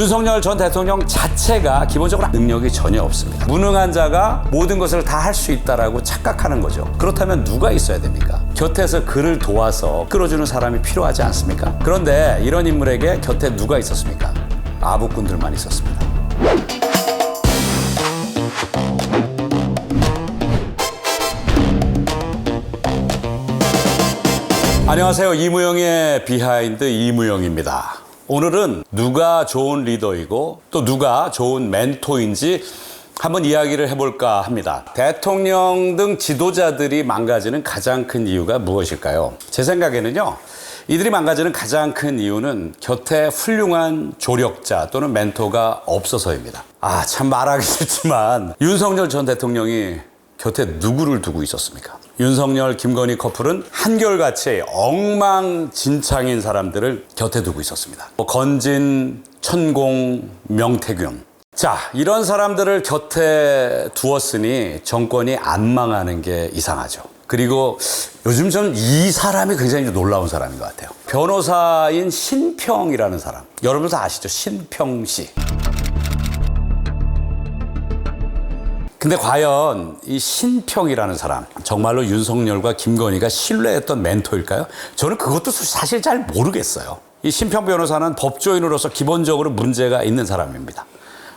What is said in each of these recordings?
윤석열 전 대통령 자체가 기본적으로 능력이 전혀 없습니다. 무능한 자가 모든 것을 다 할 수 있다라고 착각하는 거죠. 그렇다면 누가 있어야 됩니까? 곁에서 그를 도와서 끌어주는 사람이 필요하지 않습니까? 그런데 이런 인물에게 곁에 누가 있었습니까? 아부꾼들만 있었습니다. 안녕하세요. 이무영의 비하인드 이무영입니다. 오늘은 누가 좋은 리더이고 또 누가 좋은 멘토인지 한번 이야기를 해볼까 합니다. 대통령 등 지도자들이 망가지는 가장 큰 이유가 무엇일까요? 제 생각에는요, 이들이 망가지는 가장 큰 이유는 곁에 훌륭한 조력자 또는 멘토가 없어서입니다. 참 말하기 싫지만 윤석열 전 대통령이 곁에 누구를 두고 있었습니까? 윤석열, 김건희 커플은 한결같이 엉망진창인 사람들을 곁에 두고 있었습니다. 건진, 천공, 명태균. 자, 이런 사람들을 곁에 두었으니 정권이 안 망하는 게 이상하죠. 그리고 요즘 저는 이 사람이 굉장히 놀라운 사람인 것 같아요. 변호사인 신평이라는 사람. 여러분 다 아시죠? 신평 씨. 근데 과연 이 신평이라는 사람, 정말로 윤석열과 김건희가 신뢰했던 멘토일까요? 저는 그것도 사실 잘 모르겠어요. 이 신평 변호사는 법조인으로서 기본적으로 문제가 있는 사람입니다.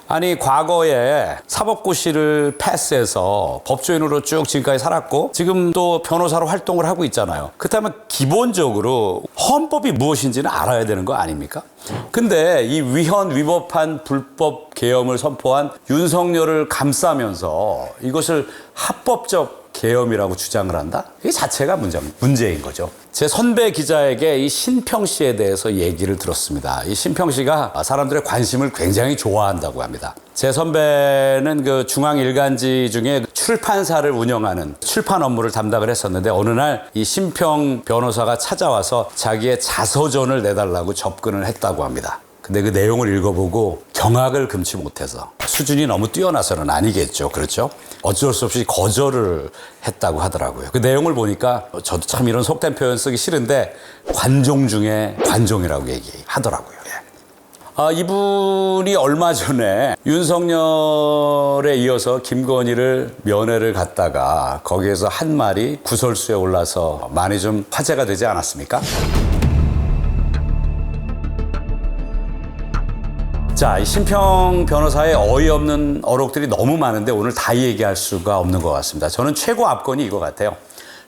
아니, 과거에 사법고시를 패스해서 법조인으로 쭉 지금까지 살았고 지금 또 변호사로 활동을 하고 있잖아요. 그렇다면 기본적으로 헌법이 무엇인지는 알아야 되는 거 아닙니까? 근데 이 위헌위법한 불법 계엄을 선포한 윤석열을 감싸면서 이것을 합법적 계엄이라고 주장을 한다? 이 자체가 문제인 거죠. 제 선배 기자에게 이 신평 씨에 대해서 얘기를 들었습니다. 이 신평 씨가 사람들의 관심을 굉장히 좋아한다고 합니다. 제 선배는 그 중앙일간지 중에 출판사를 운영하는 출판 업무를 담당을 했었는데 어느 날 이 신평 변호사가 찾아와서 자기의 자서전을 내달라고 접근을 했다고 합니다. 근데 그 내용을 읽어보고 경악을 금치 못해서 수준이 너무 뛰어나서는 아니겠죠. 그렇죠? 어쩔 수 없이 거절을 했다고 하더라고요. 그 내용을 보니까 저도 참 이런 속된 표현 쓰기 싫은데 관종 중에 관종이라고 얘기하더라고요. 이분이 얼마 전에 윤석열에 이어서 김건희를 면회를 갔다가 거기에서 한 말이 구설수에 올라서 많이 좀 화제가 되지 않았습니까? 자, 이 신평 변호사의 어이없는 어록들이 너무 많은데 오늘 다 얘기할 수가 없는 것 같습니다. 저는 최고 압권이 이거 같아요.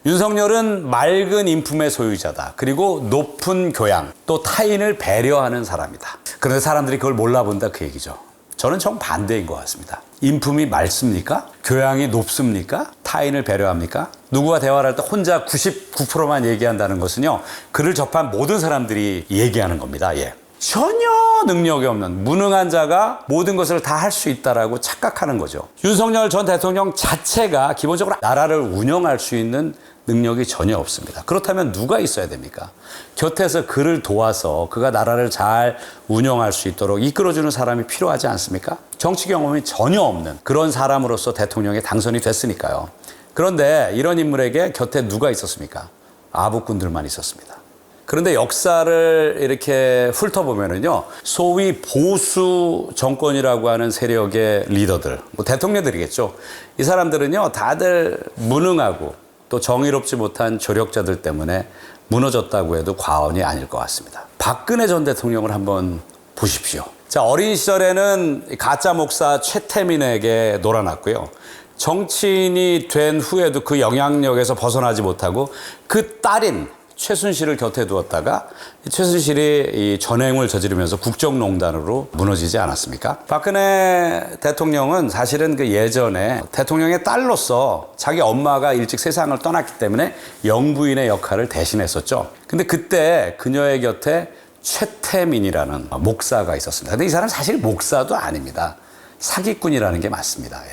윤석열은 맑은 인품의 소유자다. 그리고 높은 교양, 또 타인을 배려하는 사람이다. 그런데 사람들이 그걸 몰라본다 그 얘기죠. 저는 정반대인 것 같습니다. 인품이 맑습니까? 교양이 높습니까? 타인을 배려합니까? 누구와 대화를 할 때 혼자 99%만 얘기한다는 것은요, 그를 접한 모든 사람들이 얘기하는 겁니다. 전혀 능력이 없는 무능한 자가 모든 것을 다 할 수 있다라고 착각하는 거죠. 윤석열 전 대통령 자체가 기본적으로 나라를 운영할 수 있는 능력이 전혀 없습니다. 그렇다면 누가 있어야 됩니까? 곁에서 그를 도와서 그가 나라를 잘 운영할 수 있도록 이끌어주는 사람이 필요하지 않습니까? 정치 경험이 전혀 없는 그런 사람으로서 대통령에 당선이 됐으니까요. 그런데 이런 인물에게 곁에 누가 있었습니까? 아부꾼들만 있었습니다. 그런데 역사를 이렇게 훑어보면은요, 소위 보수 정권이라고 하는 세력의 리더들, 대통령들이겠죠. 이 사람들은요, 다들 무능하고 또 정의롭지 못한 조력자들 때문에 무너졌다고 해도 과언이 아닐 것 같습니다. 박근혜 전 대통령을 한번 보십시오. 자, 어린 시절에는 가짜 목사 최태민에게 놀아났고요. 정치인이 된 후에도 그 영향력에서 벗어나지 못하고 그 딸인 최순실을 곁에 두었다가 최순실이 이 전횡을 저지르면서 국정농단으로 무너지지 않았습니까? 박근혜 대통령은 사실은 그 예전에 대통령의 딸로서 자기 엄마가 일찍 세상을 떠났기 때문에 영부인의 역할을 대신했었죠. 근데 그때 그녀의 곁에 최태민이라는 목사가 있었습니다. 근데 이 사람은 사실 목사도 아닙니다. 사기꾼이라는 게 맞습니다.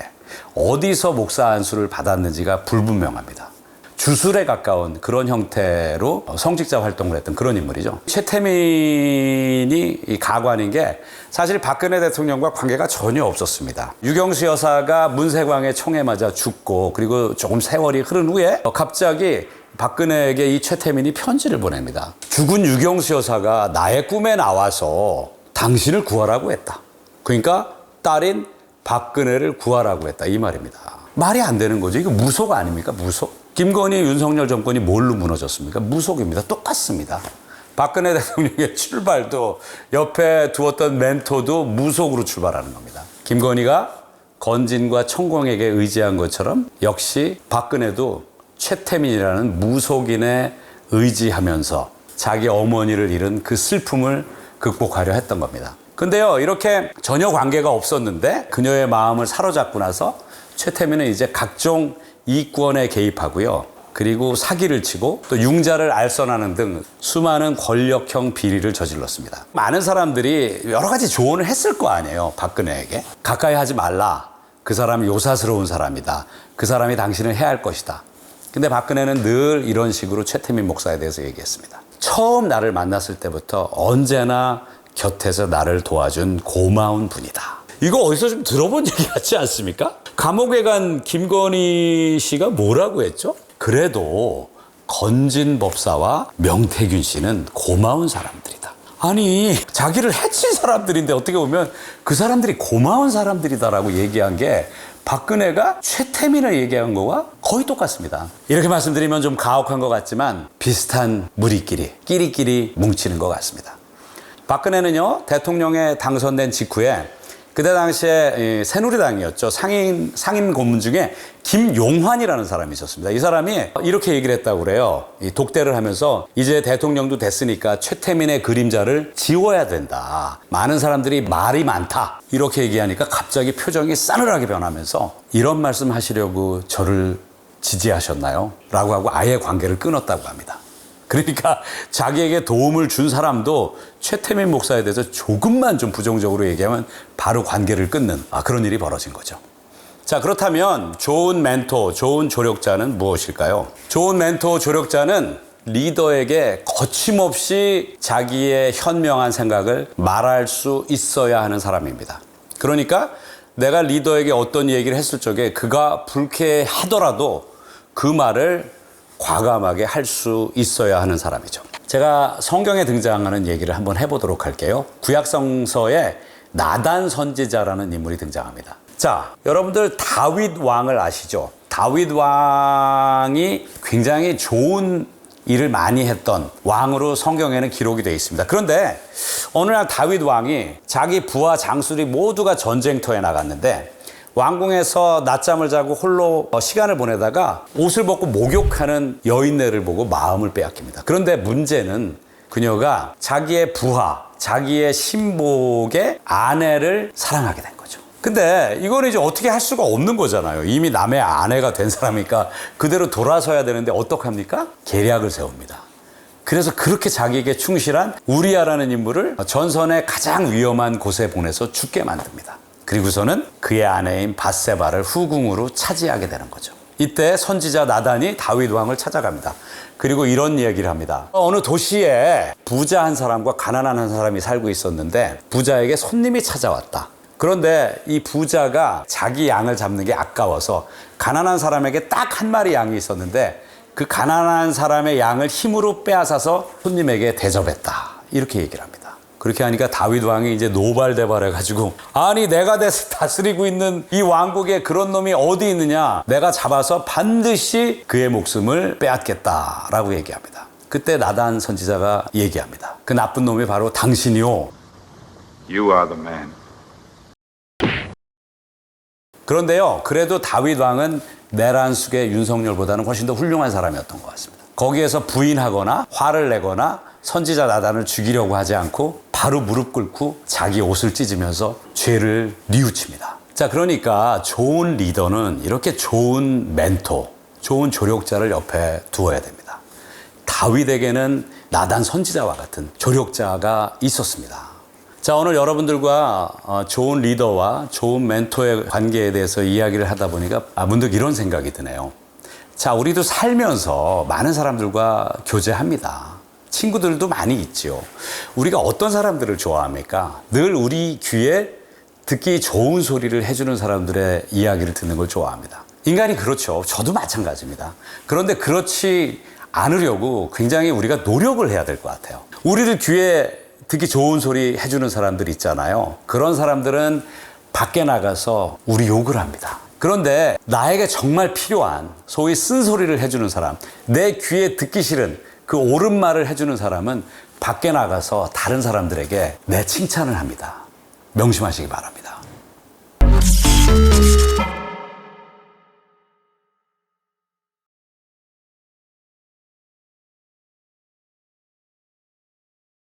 어디서 목사 안수를 받았는지가 불분명합니다. 주술에 가까운 그런 형태로 성직자 활동을 했던 그런 인물이죠. 최태민이 이 가관인 게 사실 박근혜 대통령과 관계가 전혀 없었습니다. 유경수 여사가 문세광의 총에 맞아 죽고 그리고 조금 세월이 흐른 후에 갑자기 박근혜에게 이 최태민이 편지를 보냅니다. 죽은 유경수 여사가 나의 꿈에 나와서 당신을 구하라고 했다. 그러니까 딸인 박근혜를 구하라고 했다. 이 말입니다. 말이 안 되는 거죠. 이거 무속 아닙니까? 무속. 김건희, 윤석열 정권이 뭘로 무너졌습니까? 무속입니다. 똑같습니다. 박근혜 대통령의 출발도 옆에 두었던 멘토도 무속으로 출발하는 겁니다. 김건희가 건진과 천공에게 의지한 것처럼 역시 박근혜도 최태민이라는 무속인에 의지하면서 자기 어머니를 잃은 그 슬픔을 극복하려 했던 겁니다. 근데요, 이렇게 전혀 관계가 없었는데 그녀의 마음을 사로잡고 나서 최태민은 이제 각종 이권에 개입하고요. 그리고 사기를 치고 또 융자를 알선하는 등 수많은 권력형 비리를 저질렀습니다. 많은 사람들이 여러 가지 조언을 했을 거 아니에요. 박근혜에게. 가까이 하지 말라. 그 사람이 요사스러운 사람이다. 그 사람이 당신을 해야 할 것이다. 근데 박근혜는 늘 이런 식으로 최태민 목사에 대해서 얘기했습니다. 처음 나를 만났을 때부터 언제나 곁에서 나를 도와준 고마운 분이다. 이거 어디서 좀 들어본 얘기 같지 않습니까? 감옥에 간 김건희 씨가 뭐라고 했죠? 그래도 건진 법사와 명태균 씨는 고마운 사람들이다. 아니, 자기를 해친 사람들인데 어떻게 보면 그 사람들이 고마운 사람들이다라고 얘기한 게 박근혜가 최태민을 얘기한 거와 거의 똑같습니다. 이렇게 말씀드리면 좀 가혹한 것 같지만 비슷한 무리끼리 끼리끼리 뭉치는 것 같습니다. 박근혜는요, 대통령에 당선된 직후에 그때 당시에 새누리당이었죠. 상임 고문 중에 김용환이라는 사람이 있었습니다. 이 사람이 이렇게 얘기를 했다고 그래요. 이 독대를 하면서 이제 대통령도 됐으니까 최태민의 그림자를 지워야 된다. 많은 사람들이 말이 많다. 이렇게 얘기하니까 갑자기 표정이 싸늘하게 변하면서 이런 말씀 하시려고 저를 지지하셨나요? 라고 하고 아예 관계를 끊었다고 합니다. 그러니까 자기에게 도움을 준 사람도 최태민 목사에 대해서 조금만 좀 부정적으로 얘기하면 바로 관계를 끊는 그런 일이 벌어진 거죠. 자, 그렇다면 좋은 멘토, 좋은 조력자는 무엇일까요? 좋은 멘토, 조력자는 리더에게 거침없이 자기의 현명한 생각을 말할 수 있어야 하는 사람입니다. 그러니까 내가 리더에게 어떤 얘기를 했을 적에 그가 불쾌하더라도 그 말을 과감하게 할 수 있어야 하는 사람이죠. 제가 성경에 등장하는 얘기를 한번 해보도록 할게요. 구약성서에 나단 선지자라는 인물이 등장합니다. 자, 여러분들 다윗 왕을 아시죠? 다윗 왕이 굉장히 좋은 일을 많이 했던 왕으로 성경에는 기록이 되어 있습니다. 그런데 어느 날 다윗 왕이 자기 부하 장수들이 모두가 전쟁터에 나갔는데 왕궁에서 낮잠을 자고 홀로 시간을 보내다가 옷을 벗고 목욕하는 여인네를 보고 마음을 빼앗깁니다. 그런데 문제는 그녀가 자기의 부하, 자기의 신복의 아내를 사랑하게 된 거죠. 근데 이거는 이제 어떻게 할 수가 없는 거잖아요. 이미 남의 아내가 된 사람이니까 그대로 돌아서야 되는데 어떡합니까? 계략을 세웁니다. 그래서 그렇게 자기에게 충실한 우리아라는 인물을 전선의 가장 위험한 곳에 보내서 죽게 만듭니다. 그리고서는 그의 아내인 밧세바를 후궁으로 차지하게 되는 거죠. 이때 선지자 나단이 다윗 왕을 찾아갑니다. 그리고 이런 이야기를 합니다. 어느 도시에 부자 한 사람과 가난한 한 사람이 살고 있었는데 부자에게 손님이 찾아왔다. 그런데 이 부자가 자기 양을 잡는 게 아까워서 가난한 사람에게 딱 한 마리 양이 있었는데 그 가난한 사람의 양을 힘으로 빼앗아서 손님에게 대접했다. 이렇게 얘기를 합니다. 그렇게 하니까 다윗 왕이 이제 노발대발해가지고 아니 내가 다스리고 있는 이 왕국에 그런 놈이 어디 있느냐, 내가 잡아서 반드시 그의 목숨을 빼앗겠다라고 얘기합니다. 그때 나단 선지자가 얘기합니다. 그 나쁜 놈이 바로 당신이요. You are the man. 그런데요, 그래도 다윗 왕은 내란숙의 윤석열보다는 훨씬 더 훌륭한 사람이었던 것 같습니다. 거기에서 부인하거나 화를 내거나 선지자 나단을 죽이려고 하지 않고 바로 무릎 꿇고 자기 옷을 찢으면서 죄를 뉘우칩니다. 자, 그러니까 좋은 리더는 이렇게 좋은 멘토, 좋은 조력자를 옆에 두어야 됩니다. 다윗에게는 나단 선지자와 같은 조력자가 있었습니다. 자, 오늘 여러분들과 좋은 리더와 좋은 멘토의 관계에 대해서 이야기를 하다 보니까 문득 이런 생각이 드네요. 자, 우리도 살면서 많은 사람들과 교제합니다. 친구들도 많이 있지요. 우리가 어떤 사람들을 좋아합니까? 늘 우리 귀에 듣기 좋은 소리를 해주는 사람들의 이야기를 듣는 걸 좋아합니다. 인간이 그렇죠. 저도 마찬가지입니다. 그런데 그렇지 않으려고 굉장히 우리가 노력을 해야 될 것 같아요. 우리를 귀에 특히 좋은 소리 해주는 사람들 있잖아요. 그런 사람들은 밖에 나가서 우리 욕을 합니다. 그런데 나에게 정말 필요한 소위 쓴소리를 해주는 사람, 내 귀에 듣기 싫은 그 옳은 말을 해주는 사람은 밖에 나가서 다른 사람들에게 내 칭찬을 합니다. 명심하시기 바랍니다.